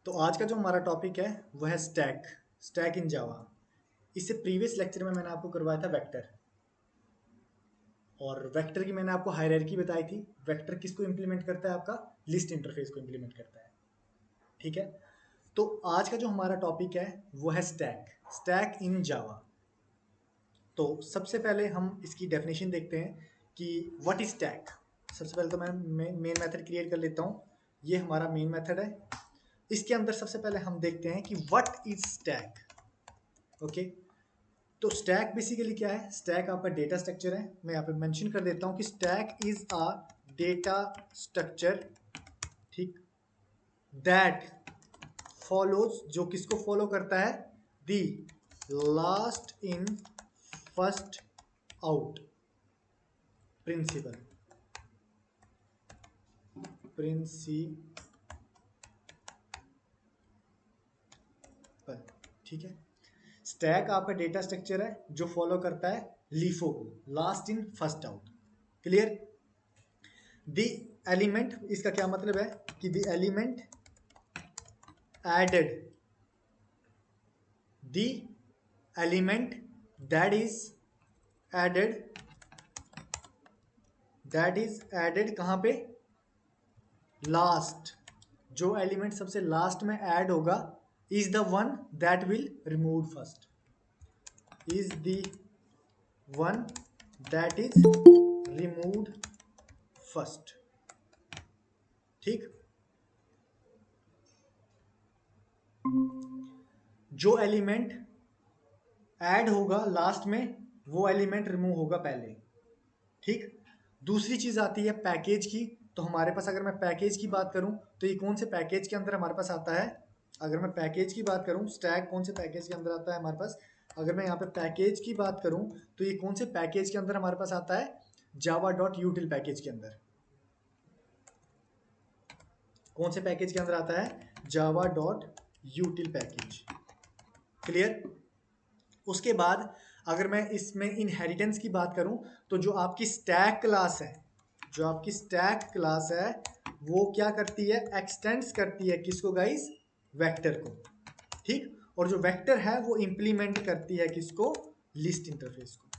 तो आज का जो हमारा टॉपिक है वो है स्टैक इन जावा। इससे प्रीवियस लेक्चर में मैंने आपको करवाया था वेक्टर, और वेक्टर की मैंने आपको हायरार्की बताई थी। वेक्टर किसको इंप्लीमेंट करता है? आपका लिस्ट इंटरफेस को इंप्लीमेंट करता है। ठीक है, तो आज का जो हमारा टॉपिक है वो है स्टैक इन जावा। तो सबसे पहले हम इसकी डेफिनेशन देखते हैं कि व्हाट इज स्टैक। सबसे पहले तो मैं मेन मेथड क्रिएट कर लेता हूँ। ये हमारा मेन मेथड है। इसके अंदर सबसे पहले हम देखते हैं कि व्हाट इज स्टैक। ओके, तो स्टैक बेसिकली क्या है? स्टैक आपका डेटा स्ट्रक्चर है। मैं यहाँ पे मेंशन कर देता हूँ कि stack is a data structure, ठीक, दैट फॉलोज, जो किसको फॉलो करता है? The last in first out principle. ठीक है, स्टैक आपका डेटा स्ट्रक्चर है जो फॉलो करता है लीफो को, last in first out. Clear? The element, इसका क्या मतलब है कि the element added, the element that is added कहां पे? लास्ट। जो एलिमेंट सबसे लास्ट में ऐड होगा is the one that will remove first, is the one that is removed first. ठीक, जो एलिमेंट ऐड होगा लास्ट में वो एलिमेंट रिमूव होगा पहले। ठीक, दूसरी चीज आती है पैकेज की। तो हमारे पास, अगर मैं पैकेज की बात करूं तो ये कौन से पैकेज के अंदर हमारे पास आता है? अगर मैं पैकेज की बात करूं, स्टैक कौन से पैकेज के अंदर आता है हमारे पास? अगर मैं यहाँ पे पैकेज की बात करूं तो ये कौन से पैकेज के अंदर हमारे पास आता है? java.util पैकेज के अंदर। कौन से पैकेज के अंदर आता है? java.util package. क्लियर? उसके बाद अगर मैं इसमें इनहेरिटेंस की बात करूं तो जो आपकी स्टैक क्लास है, जो आपकी स्टैक क्लास है वो क्या करती है? एक्सटेंड्स करती है किसको गाइस? वेक्टर को। ठीक, और जो वेक्टर है वो इंप्लीमेंट करती है किसको? लिस्ट इंटरफेस को।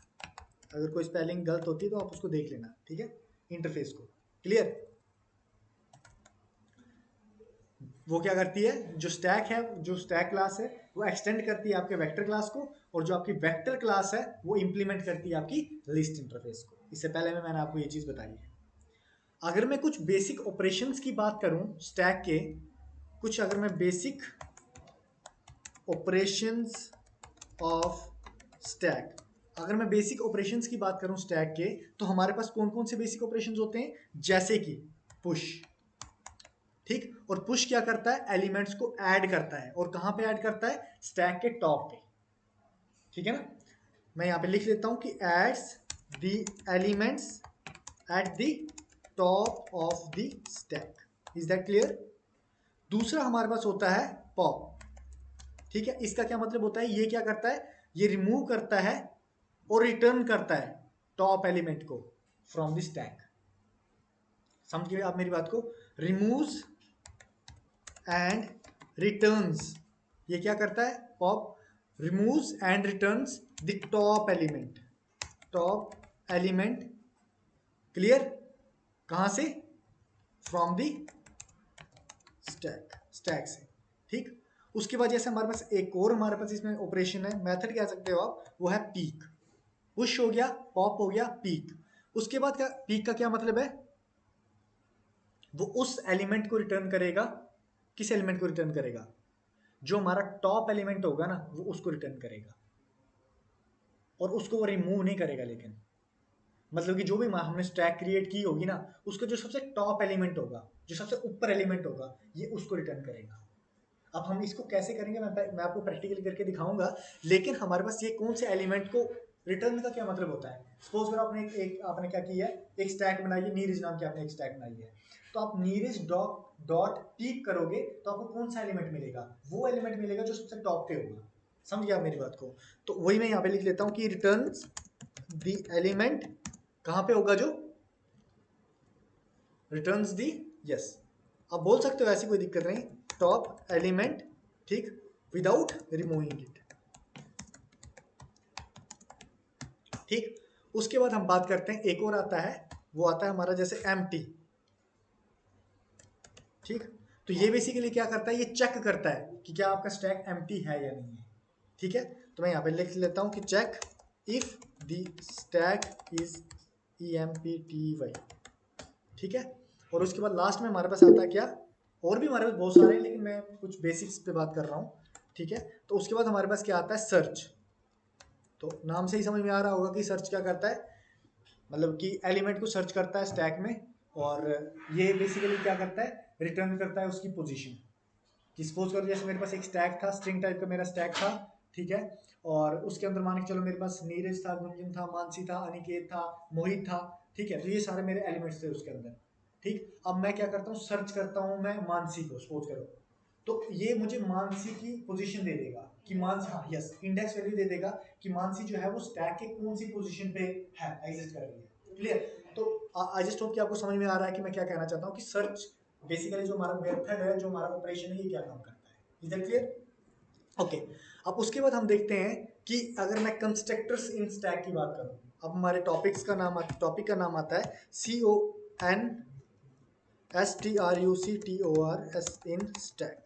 अगर कोई स्पेलिंग गलत होती है तो आप उसको देख लेना, ठीक है, इंटरफेस को। क्लियर? वो क्या करती है? जो स्टैक है, जो स्टैक क्लास है वो एक्सटेंड करती है आपके वेक्टर क्लास को, और जो आपकी वेक्टर क्लास है वो इंप्लीमेंट करती है आपकी लिस्ट इंटरफेस को। इससे पहले मैंने आपको ये चीज बताई है। अगर मैं कुछ बेसिक ऑपरेशंस की बात करूं स्टैक के, कुछ अगर मैं बेसिक ऑपरेशंस ऑफ स्टैक, अगर मैं बेसिक ऑपरेशंस की बात करूं स्टैक के, तो हमारे पास कौन कौन से बेसिक ऑपरेशंस होते हैं? जैसे कि पुश। ठीक, और पुश क्या करता है? एलिमेंट्स को ऐड करता है। और कहां पे ऐड करता है? स्टैक के टॉप पे। ठीक है ना? मैं यहां पे लिख लेता हूं कि adds the elements at the top of the stack. Is that clear? दूसरा हमारे पास होता है पॉप। ठीक है, इसका क्या मतलब होता है? ये क्या करता है? ये रिमूव करता है और रिटर्न करता है टॉप एलिमेंट को फ्रॉम द स्टैक। समझ गए आप मेरी बात को? Removes and returns. ये क्या करता है? Pop removes and returns the top element, top element. Clear? कहां से? फ्रॉम द स्टैक से। ठीक, उसके बाद जैसे हमारे पास एक और हमारे पास इसमें ऑपरेशन है, मेथड कह सकते हो आप, वो है पीक। पुश हो गया, पॉप हो गया, पीक। उसके बाद क्या? पीक का क्या मतलब है? वो उस एलिमेंट को रिटर्न करेगा। किस एलिमेंट को रिटर्न करेगा? जो हमारा टॉप एलिमेंट होगा ना वो उसको रिटर्न करेगा, और उसको वो रिमूव नहीं करेगा। लेकिन मतलब कि जो भी हमने स्टैक क्रिएट की होगी ना, उसका जो सबसे टॉप एलिमेंट होगा, जो सबसे ऊपर एलिमेंट होगा, ये उसको रिटर्न करेगा। अब हम इसको कैसे करेंगे मैं आपको प्रैक्टिकली करके दिखाऊंगा। लेकिन हमारे पास ये कौन से एलिमेंट को रिटर्न का क्या मतलब होता है? सपोज अगर आपने आपने क्या किया है, एक स्टैक बनाई है, नीरज नाम की आपने एक स्टैक बनाई है, तो आप नीरज डॉट पीक करोगे तो आपको कौन सा एलिमेंट मिलेगा? वो एलिमेंट मिलेगा जो सबसे टॉप पे होगा। समझ गया आप मेरी बात को? तो वही मैं यहाँ पे लिख लेता हूँ कि रिटर्न्स द एलिमेंट, कहां पे होगा? जो रिटर्न्स दी, यस, आप बोल सकते हो, ऐसी कोई दिक्कत नहीं। टॉप एलिमेंट, ठीक, विदाउट रिमूविंग इट, ठीक। उसके बाद हम बात करते हैं, एक और आता है, वो आता है हमारा जैसे एम्प्टी, ठीक। तो ये बेसिकली क्या करता है, ये चेक करता है कि क्या आपका स्टैक एम्प्टी है या नहीं है, ठीक है। तो मैं यहाँ पे लिख लेता हूँ कि check if the stack is EMPTY, ठीक है। और उसके बाद लास्ट में हमारे पास आता है क्या, और भी हमारे पास बहुत सारे हैं लेकिन मैं कुछ बेसिक्स पे बात कर रहा हूँ, ठीक है। तो उसके बाद हमारे पास क्या आता है, सर्च। तो नाम से ही समझ में आ रहा होगा कि सर्च क्या करता है, मतलब कि एलिमेंट को सर्च करता है स्टैक में, और ये बेसिकली क्या करता है, रिटर्न करता है उसकी पोजीशन। कि सपोज करो जैसे मेरे पास एक स्टैक था, स्ट्रिंग टाइप का मेरा स्टैक था, ठीक है। और उसके अंदर मान के चलो मेरे पास नीरज था, गुंजन था, मानसी था, अनिकेत था, मोहित था, ठीक है। तो ये सारे मेरे एलिमेंट्स थे उसके अंदर, ठीक। अब मैं क्या करता हूँ, सर्च करता हूँ मैं मानसी को, सपोज करो, तो ये मुझे मानसी की पोजीशन दे देगा कि मानसी, हाँ यस, इंडेक्स वैल्यू दे देगा कि मानसी जो है वो स्टैक के कौन सी पोजीशन पे है, एग्जिस्ट कर रही है, क्लियर। तो आई जस्ट होप कि आपको समझ में आ रहा है कि मैं क्या कहना चाहता हूँ, कि सर्च बेसिकली जो हमारा मेथड है, जो हमारा ऑपरेशन है, ये क्या काम करता है, इज दैट क्लियर, ओके। अब उसके बाद हम देखते हैं कि अगर मैं कंस्ट्रक्टर्स इन स्टैक की बात करूं, अब हमारे टॉपिक का नाम आता है CONSTRUCTORS इन स्टैक,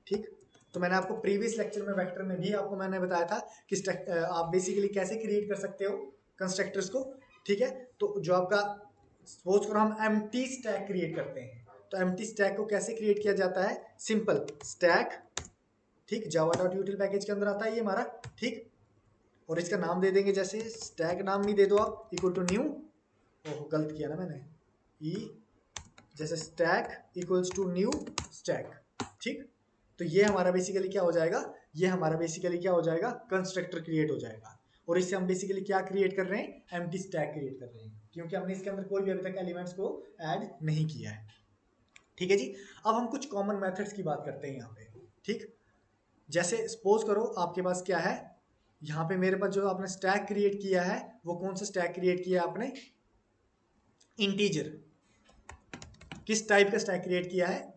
ठीक। तो मैंने आपको प्रीवियस लेक्चर में वेक्टर में भी आपको मैंने बताया था कि आप बेसिकली कैसे क्रिएट कर सकते हो कंस्ट्रक्टर्स को, ठीक है। तो जो आपका सपोज करो हम एम्प्टी स्टैक क्रिएट करते हैं, तो एम्प्टी स्टैक को कैसे क्रिएट किया जाता है, सिंपल स्टैक, ठीक, java.util पैकेज के अंदर आता है ये हमारा, ठीक। और इसका नाम दे देंगे, जैसे स्टैक नाम भी दे दो आप, इक्वल टू न्यू, ओह गलत किया ना मैंने, जैसे stack equals to new stack, ठीक। तो ये हमारा बेसिकली क्या हो जाएगा, ये हमारा बेसिकली क्या हो जाएगा, कंस्ट्रक्टर क्रिएट हो जाएगा। और इससे हम बेसिकली क्या क्रिएट कर रहे हैं, एम्प्टी स्टैक क्रिएट कर रहे हैं, क्योंकि हमने इसके अंदर कोई भी अभी तक एलिमेंट्स को ऐड नहीं किया है, ठीक है जी। अब हम कुछ कॉमन मेथड्स की बात करते हैं यहाँ पे, ठीक। जैसे सपोज करो आपके पास क्या है, यहाँ पे मेरे पास जो आपने स्टैक क्रिएट किया है, वो कौन सा स्टैक क्रिएट किया है आपने, इंटीजर, किस टाइप का स्टैक क्रिएट किया है,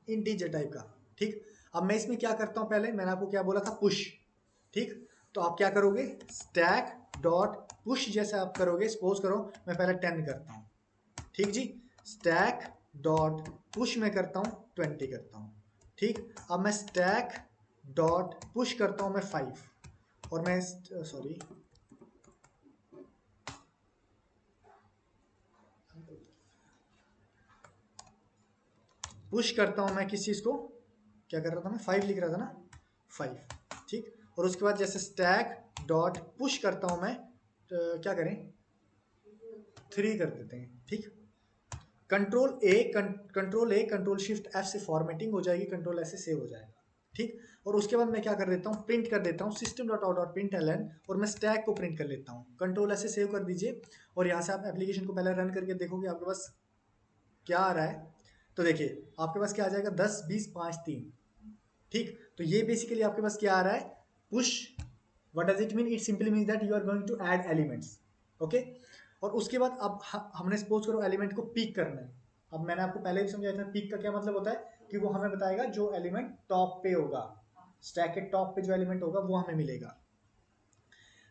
इंटीजर टाइप का, ठीक। अब मैं इसमें क्या करता हूँ, पहले मैंने आपको क्या बोला था, पुश, ठीक। तो आप क्या करोगे, स्टैक डॉट पुश जैसे आप करोगे, सपोज करो मैं पहले 10 करता हूँ, ठीक जी, स्टैक डॉट पुश में करता हूँ 20 करता हूँ, ठीक। अब मैं स्टैक डॉट पुश करता हूँ मैं 5, और मैं सॉरी पुश करता हूँ मैं किस चीज़ को, क्या कर रहा था मैं, 5 लिख रहा था ना, 5, ठीक। और उसके बाद जैसे स्टैक डॉट पुश करता हूँ मैं, तो क्या करें, 3 कर देते हैं, ठीक। कंट्रोल ए कंट्रोल शिफ्ट एफ से फॉर्मेटिंग हो जाएगी, कंट्रोल एस से सेव हो जाएगा, ठीक। और उसके बाद मैं क्या कर देता हूँ, प्रिंट कर देता हूँ system dot out dot println, और मैं स्टैक को प्रिंट कर लेता हूँ, कंट्रोल एस से सेव कर दीजिए। और यहाँ से आप एप्लीकेशन को पहले रन करके देखोगे आपके पास क्या आ रहा है। तो देखिए आपके पास क्या आ जाएगा, 10 20 5 3, ठीक। तो ये बेसिकली आपके पास क्या आ रहा है, push, what does it mean, it simply mean that you are going to add elements, okay. और उसके बाद अब हमने सपोज करो एलिमेंट को पिक करना है। अब मैंने आपको पहले भी समझाया था पिक का क्या मतलब होता है, कि वो हमें बताएगा जो एलिमेंट टॉप पे होगा, स्टैक के टॉप पे जो एलिमेंट होगा वो हमें मिलेगा।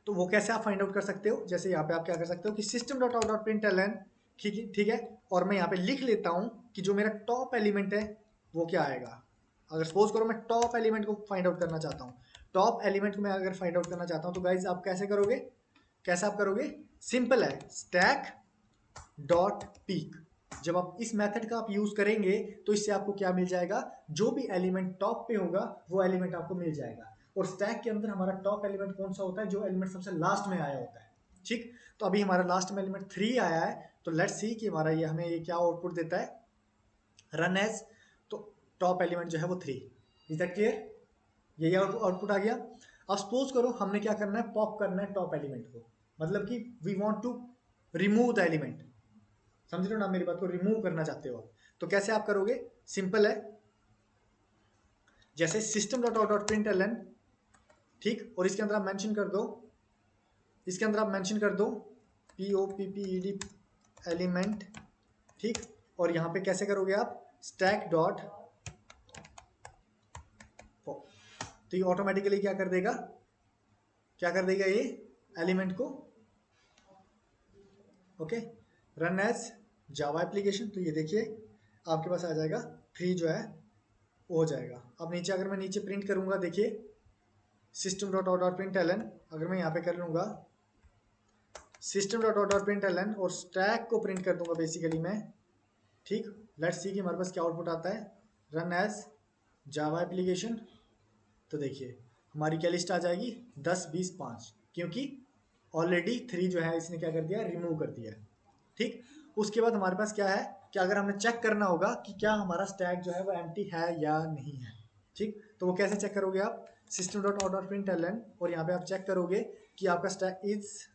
तो वो कैसे आप फाइंड आउट कर सकते हो, जैसे यहाँ पे आप क्या कर सकते हो कि system dot out dot println, ठीक है। और मैं यहाँ पे लिख लेता हूँ कि जो मेरा टॉप एलिमेंट है वो क्या आएगा। अगर सपोज करो मैं टॉप एलिमेंट को फाइंड आउट करना चाहता हूँ, टॉप एलिमेंट को मैं अगर फाइंड आउट करना चाहता हूँ, तो गाइज आप कैसे करोगे, कैसे आप करोगे, सिंपल है, स्टैक डॉट पीक। जब आप इस मेथड का आप यूज करेंगे तो इससे आपको क्या मिल जाएगा, जो भी एलिमेंट टॉप पे होगा वो एलिमेंट आपको मिल जाएगा। और स्टैक के अंदर हमारा टॉप एलिमेंट कौन सा होता है, जो एलिमेंट सबसे लास्ट में आया होता है, ठीक। तो अभी हमारा लास्ट में एलिमेंट 3 आया है, तो लेट्स सी कि हमारा ये हमें ये क्या आउटपुट देता है, रन एज, तो टॉप एलिमेंट जो है वो 3, इज दैट क्लियर, यही आउटपुट आ गया। अब सपोज करो हमने क्या करना है, पॉप करना है टॉप एलिमेंट को, मतलब कि we want to remove the element, समझ रहे हो ना मेरी बात को, रिमूव करना चाहते हो आप, तो कैसे आप करोगे, सिंपल है, जैसे system dot out dot println, ठीक। और इसके अंदर आप मेंशन कर दो, इसके अंदर आप मेंशन कर दो POPPED एलिमेंट, ठीक। और यहाँ पे कैसे करोगे आप, स्टैक डॉट तो ये ऑटोमेटिकली क्या कर देगा, क्या कर देगा ये एलिमेंट को, okay. Run as Java application, तो ये देखिए आपके पास आ जाएगा 3 जो है वो हो जाएगा। अब नीचे अगर मैं नीचे प्रिंट करूंगा, देखिए system dot out dot println, अगर मैं यहाँ पे कर लूँगा system dot out dot println और स्टैक को प्रिंट कर दूंगा बेसिकली मैं, ठीक। लेट्स सी कि हमारे पास क्या आउटपुट आता है। रन एज जावा एप्लीकेशन, तो देखिए हमारी क्या लिस्ट आ जाएगी 10 20 5, क्योंकि ऑलरेडी 3 जो है इसने क्या कर दिया, रिमूव कर दिया है, ठीक। उसके बाद हमारे पास क्या है कि अगर हमें चेक करना होगा कि क्या हमारा स्टैक जो है वो एम्प्टी है या नहीं है, ठीक। तो वो कैसे चेक करोगे आप, system dot out dot println और यहाँ पे आप चेक करोगे कि आपका स्टैक इज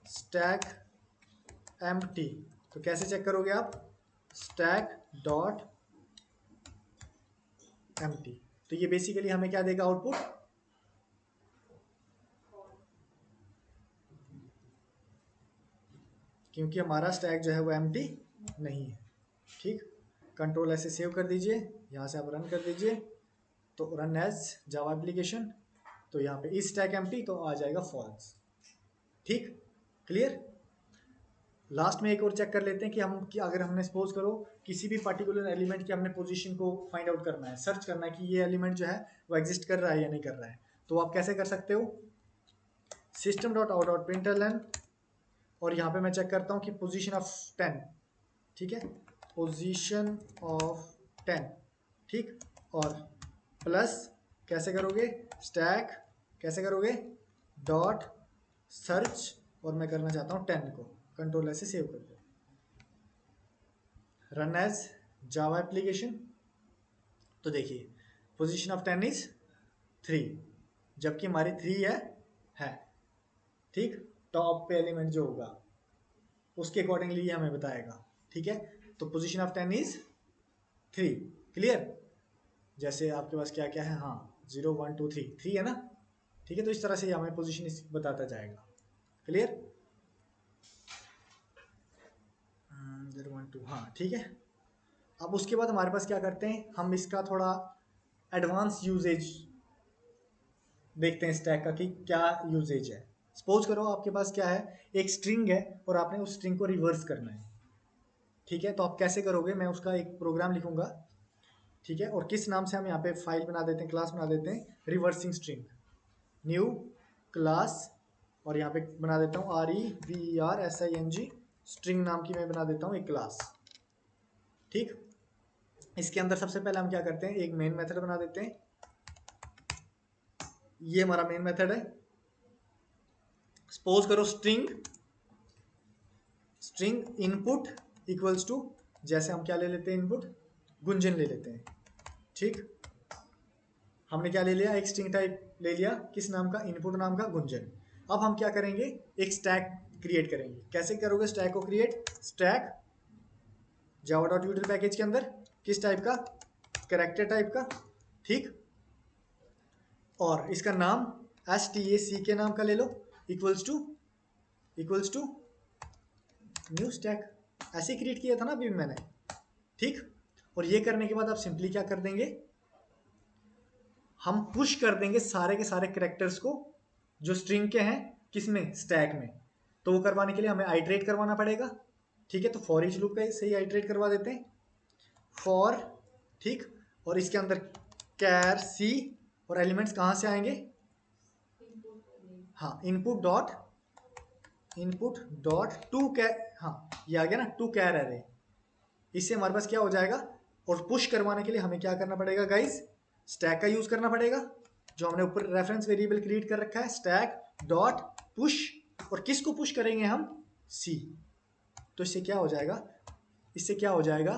स्टैक एम्प्टी। तो कैसे चेक करोगे आप, स्टैक डॉट एम्प्टी। तो ये बेसिकली हमें क्या देगा आउटपुट, क्योंकि हमारा स्टैक जो है वो एम्प्टी नहीं है, ठीक। कंट्रोल ऐसे सेव कर दीजिए, यहाँ से आप रन कर दीजिए, तो रन एज जावा एप्लीकेशन, तो यहाँ पे इज स्टैक एम्प्टी, तो आ जाएगा फॉल्स, ठीक। क्लियर। लास्ट में एक और चेक कर लेते हैं कि अगर हमने सपोज करो किसी भी पर्टिकुलर एलिमेंट की हमने पोजीशन को फाइंड आउट करना है, सर्च करना है कि ये एलिमेंट जो है वो एग्जिस्ट कर रहा है या नहीं कर रहा है, तो आप कैसे कर सकते हो, system dot out dot println और यहाँ पे मैं चेक करता हूँ कि पोजीशन ऑफ 10, ठीक है, पोजीशन ऑफ 10, ठीक। और प्लस कैसे करोगे, स्टैक कैसे करोगे, डॉट सर्च, और मैं करना चाहता हूँ 10 को, कंट्रोल ऐसे सेव कर दो, रन एज जावा एप्लीकेशन। तो देखिए पोजीशन ऑफ 10 इज 3, जबकि हमारी 3 है, ठीक। टॉप पे एलिमेंट जो होगा उसके अकॉर्डिंगली हमें बताएगा, ठीक है। तो पोजीशन ऑफ 10 इज 3, क्लियर। जैसे आपके पास क्या क्या है, हाँ 0 1 2 3 3 है ना, ठीक है। तो इस तरह से हमें पोजीशन बताता जाएगा, क्लियर। 0 1 2, हाँ ठीक है। अब उसके बाद हमारे पास क्या करते हैं, हम इसका थोड़ा एडवांस यूजेज देखते हैं स्टैक का कि क्या यूजेज है। सपोज करो आपके पास क्या है, एक स्ट्रिंग है और आपने उस स्ट्रिंग को रिवर्स करना है, ठीक है। तो आप कैसे करोगे, मैं उसका एक प्रोग्राम लिखूंगा, ठीक है। और किस नाम से हम यहाँ पे फाइल बना देते हैं, क्लास बना देते हैं रिवर्सिंग स्ट्रिंग, न्यू क्लास, और यहाँ पे बना देता हूँ REVERSING स्ट्रिंग नाम की मैं बना देता हूँ एक क्लास, ठीक। इसके अंदर सबसे पहले हम क्या करते हैं, एक मेन मेथड बना देते हैं, ये हमारा मेन मेथड है। सपोज करो स्ट्रिंग इनपुट इक्वल्स टू, जैसे हम क्या ले लेते हैं इनपुट, गुंजन ले लेते हैं, ठीक। हमने क्या ले लिया, एक स्ट्रिंग टाइप ले लिया, किस नाम का, इनपुट नाम का गुंजन। अब हम क्या करेंगे, एक स्टैक क्रिएट करेंगे। कैसे करोगे स्टैक को create, stack Java dot यूटिल package के अंदर किस टाइप का, कैरेक्टर टाइप का, ठीक। और इसका नाम STAC के नाम का ले लो, इक्वल्स टू न्यू स्टैक, ऐसे क्रिएट किया था ना अभी मैंने, ठीक। और ये करने के बाद आप सिंपली क्या कर देंगे, हम पुश कर देंगे सारे के सारे कैरेक्टर्स को जो स्ट्रिंग के हैं, किसमें, स्टैक में। तो वो करवाने के लिए हमें आइट्रेट करवाना पड़ेगा, ठीक है। तो फॉर ईच लूप का से ही आइट्रेट करवा देते हैं, फॉर, ठीक। और इसके अंदर कैर सी, और एलिमेंट्स कहाँ से आएंगे, हाँ इनपुट डॉट टू कैर, हाँ ये आ गया ना, टू कैर एरे। इससे हमारे पास क्या हो जाएगा, और पुश करवाने के लिए हमें क्या करना पड़ेगा गाइस, स्टैक का यूज करना पड़ेगा, जो हमने ऊपर रेफरेंस वेरिएबल क्रिएट कर रखा है, स्टैक डॉट पुश, और किसको पुश करेंगे हम, सी। तो इससे क्या हो जाएगा,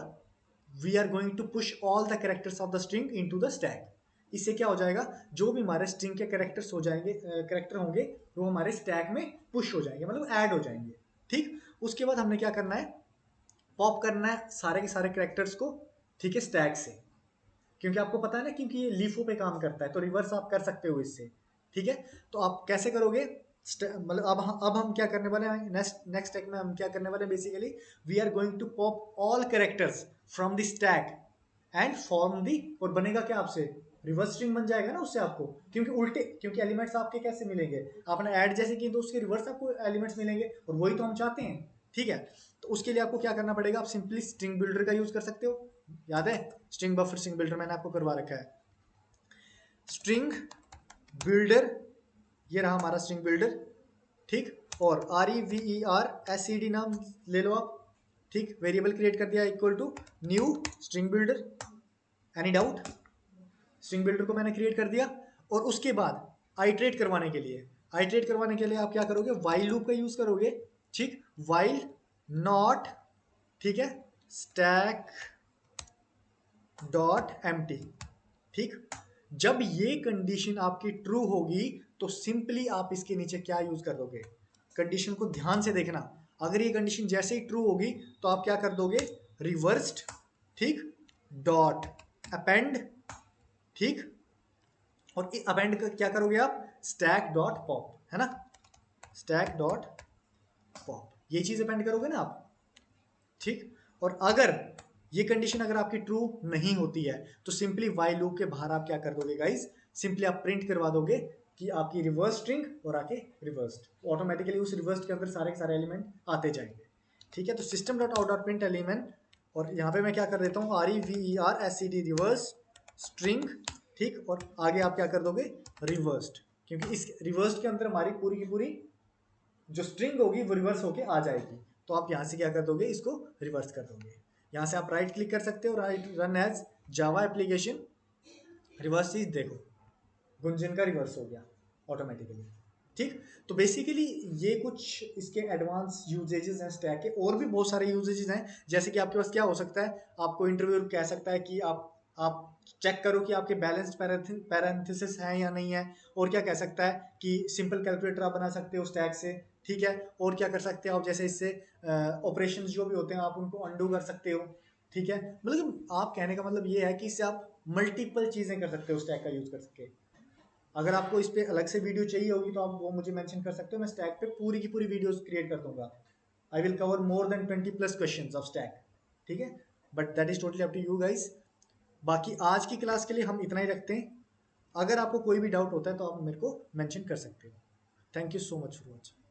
we are going to push all the characters of the string into the stack. इससे क्या हो जाएगा, जो भी हमारे स्ट्रिंग के कैरेक्टर्स हो जाएंगे, कैरेक्टर होंगे, वो हमारे स्टैक में पुश हो जाएंगे, मतलब ऐड हो जाएंगे, ठीक। उसके बाद हमने क्या करना है, पॉप करना है सारे के सारे कैरेक्टर्स को, ठीक है, स्टैक से, क्योंकि आपको पता है ना, क्योंकि ये लीफो पे काम करता है, तो रिवर्स आप कर सकते हो इससे, ठीक है। तो आप कैसे करोगे, मतलब अब हम क्या करने वाले हैं, नेक्स्ट स्टेप में हम क्या करने वाले हैं, basically we are going to pop all characters from the stack and form the, और बनेगा क्या आपसे, रिवर्स स्ट्रिंग बन जाएगा ना उससे आपको, क्योंकि उल्टे, क्योंकि एलिमेंट्स आपके कैसे मिलेंगे, आपने ऐड जैसे की तो उसके रिवर्स आपको एलिमेंट्स मिलेंगे, और वही तो हम चाहते हैं। ठीक है, तो उसके लिए आपको क्या करना पड़ेगा, आप सिंपली स्ट्रिंग बिल्डर का यूज कर सकते हो, याद है स्ट्रिंग बफर स्ट्रिंग बिल्डर मैंने आपको करवा रखा है। स्ट्रिंग बिल्डर, ये रहा हमारा स्ट्रिंग बिल्डर, ठीक, और REVERSED नाम ले लो आप, ठीक, वेरिएबल क्रिएट कर दिया equal to new string builder. Any doubt, string builder को मैंने क्रिएट कर दिया, और उसके बाद आइट्रेट करवाने के लिए, आप क्या करोगे, वाइल लूप का यूज करोगे, ठीक, वाइल नॉट, ठीक है, स्टैक डॉट एम्प्टी, ठीक, जब ये कंडीशन आपकी ट्रू होगी तो सिंपली आप इसके नीचे क्या यूज कर दोगे, कंडीशन को ध्यान से देखना, अगर ये कंडीशन जैसे ही ट्रू होगी तो आप क्या कर दोगे, रिवर्स्ड, ठीक, डॉट अपेंड, ठीक, और अपेंड क्या करोगे आप, स्टैक डॉट पॉप, है ना, स्टैक डॉट पॉप, ये चीज अपेंड करोगे ना आप, ठीक, और अगर ये कंडीशन अगर आपकी ट्रू नहीं होती है तो सिंपली वाइल लूप के बाहर आप क्या कर दोगे गाइस, सिंपली आप प्रिंट करवा दोगे कि आपकी रिवर्स स्ट्रिंग और आके रिवर्स्ड, ऑटोमेटिकली उस रिवर्स्ड के अंदर सारे के सारे एलिमेंट आते जाएंगे। ठीक है, तो system dot out dot print element, और यहाँ पे मैं क्या कर देता हूँ, REVERSED रिवर्स स्ट्रिंग, ठीक, और आगे आप क्या कर दोगे, रिवर्स्ड, क्योंकि इस रिवर्स्ड के अंदर हमारी पूरी की पूरी जो स्ट्रिंग होगी वो रिवर्स होके आ जाएगी, तो आप यहाँ से क्या कर दोगे, इसको रिवर्स कर दोगे। यहाँ से आप राइट क्लिक कर सकते हो, right run as Java application, reverse चीज देखो, गुंजन का रिवर्स हो गया ऑटोमेटिकली। ठीक, तो बेसिकली ये कुछ इसके एडवांस यूजेजेस हैं स्टैक के, और भी बहुत सारे यूजेजेस हैं, जैसे कि आपके पास क्या हो सकता है, आपको इंटरव्यू कह सकता है कि आप चेक करो कि आपके बैलेंस्ड पैरेंथेसिस है या नहीं है, और क्या कह सकता है कि सिंपल कैलकुलेटर आप बना सकते हो स्टैक से, ठीक है, और क्या कर सकते हो आप, जैसे इससे ऑपरेशंस जो भी होते हैं आप उनको अंडू कर सकते हो, ठीक है, मतलब आप कहने का मतलब ये है कि इससे आप मल्टीपल चीजें कर सकते हो स्टैक का यूज कर सके। अगर आपको इस पे अलग से वीडियो चाहिए होगी तो आप वो मुझे मेंशन कर सकते हो, मैं स्टैक पे पूरी की पूरी वीडियोस क्रिएट कर दूंगा। I will cover more than 20+ questions of stack, ठीक है, but that is totally up to you guys. बाकी आज की क्लास के लिए हम इतना ही रखते हैं, अगर आपको कोई भी डाउट होता है तो आप मेरे को मेंशन कर सकते हो। Thank you so much for watching.